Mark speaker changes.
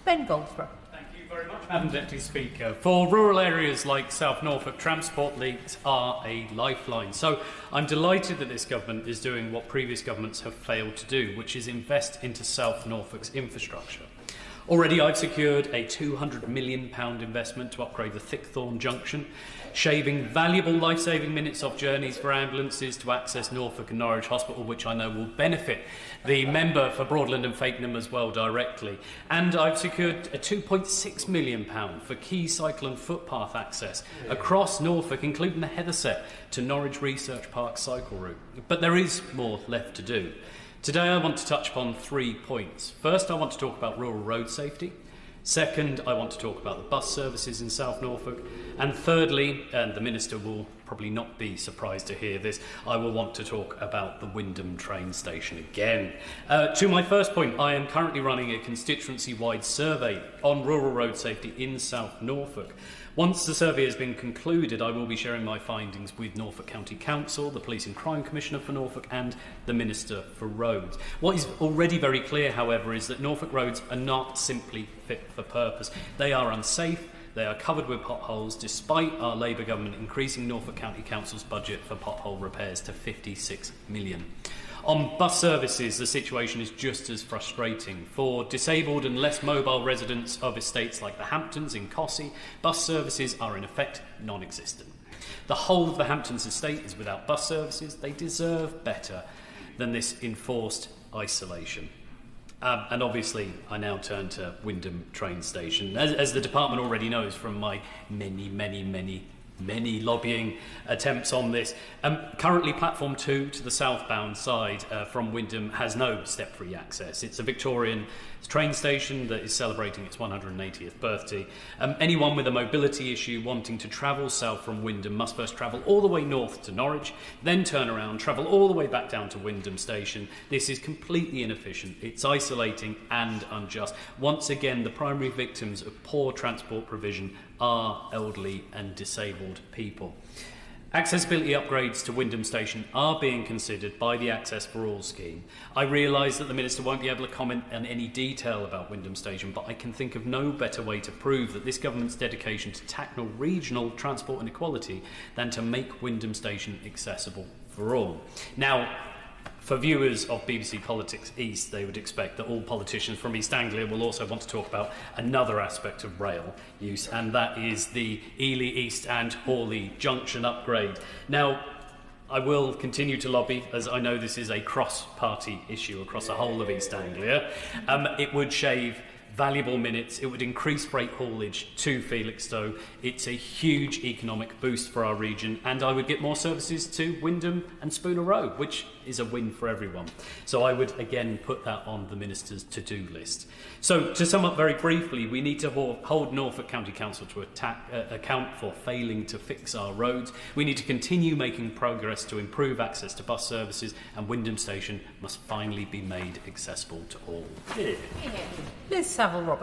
Speaker 1: Ben Goldsborough.
Speaker 2: Thank you very much, Madam Deputy Speaker. For rural areas like South Norfolk, transport links are a lifeline. So I'm delighted that this government is doing what previous governments have failed to do, which is invest into South Norfolk's infrastructure. Already I've secured a £200 million investment to upgrade the Thickthorn Junction, shaving valuable life-saving minutes off journeys for ambulances to access Norfolk and Norwich Hospital, which I know will benefit the member for Broadland and Fakenham as well directly. And I've secured a £2.6 million for key cycle and footpath access across Norfolk, including the Hethersett to Norwich Research Park cycle route. But there is more left to do. Today I want to touch upon 3 points. First, I want to talk about rural road safety. Second, I want to talk about the bus services in South Norfolk. And thirdly, and the Minister will probably not be surprised to hear this, I will want to talk about the Wymondham train station again. To my first point, I am currently running a constituency-wide survey on rural road safety in South Norfolk. Once the survey has been concluded, I will be sharing my findings with Norfolk County Council, the Police and Crime Commissioner for Norfolk and the Minister for Roads. What is already very clear, however, is that Norfolk roads are not simply fit for purpose. They are unsafe, they are covered with potholes, despite our Labour government increasing Norfolk County Council's budget for pothole repairs to £56 million. On bus services, the situation is just as frustrating. For disabled and less mobile residents of estates like the Hamptons in Costessey, bus services are in effect non-existent. The whole of the Hamptons estate is without bus services. They deserve better than this enforced isolation. And obviously, I now turn to Wymondham train station. As the department already knows from my many lobbying attempts on this. Currently, platform 2 to the southbound side from Wymondham has no step-free access. It's a Victorian train station that is celebrating its 180th birthday. Anyone with a mobility issue wanting to travel south from Wymondham must first travel all the way north to Norwich, then turn around, travel all the way back down to Wymondham Station. This is completely inefficient. It's isolating and unjust. Once again, the primary victims of poor transport provision are elderly and disabled people. Accessibility upgrades to Wymondham Station are being considered by the Access for All scheme. I realise that the Minister won't be able to comment on any detail about Wymondham Station, but I can think of no better way to prove that this government's dedication to tackle regional transport inequality than to make Wymondham Station accessible for all. Now, for viewers of BBC Politics East, they would expect that all politicians from East Anglia will also want to talk about another aspect of rail use, and that is the Ely East and Hawley Junction upgrade. Now, I will continue to lobby, as I know this is a cross-party issue across the whole of East Anglia. It would shave valuable minutes, it would increase freight haulage to Felixstowe. It's a huge economic boost for our region, and I would get more services to Wymondham and Spooner Row, which is a win for everyone. So I would again put that on the Minister's to-do list. So to sum up very briefly, we need to hold Norfolk County Council to account for failing to fix our roads. We need to continue making progress to improve access to bus services, and Wymondham Station must finally be made accessible to all.
Speaker 1: Liz Savile Roberts.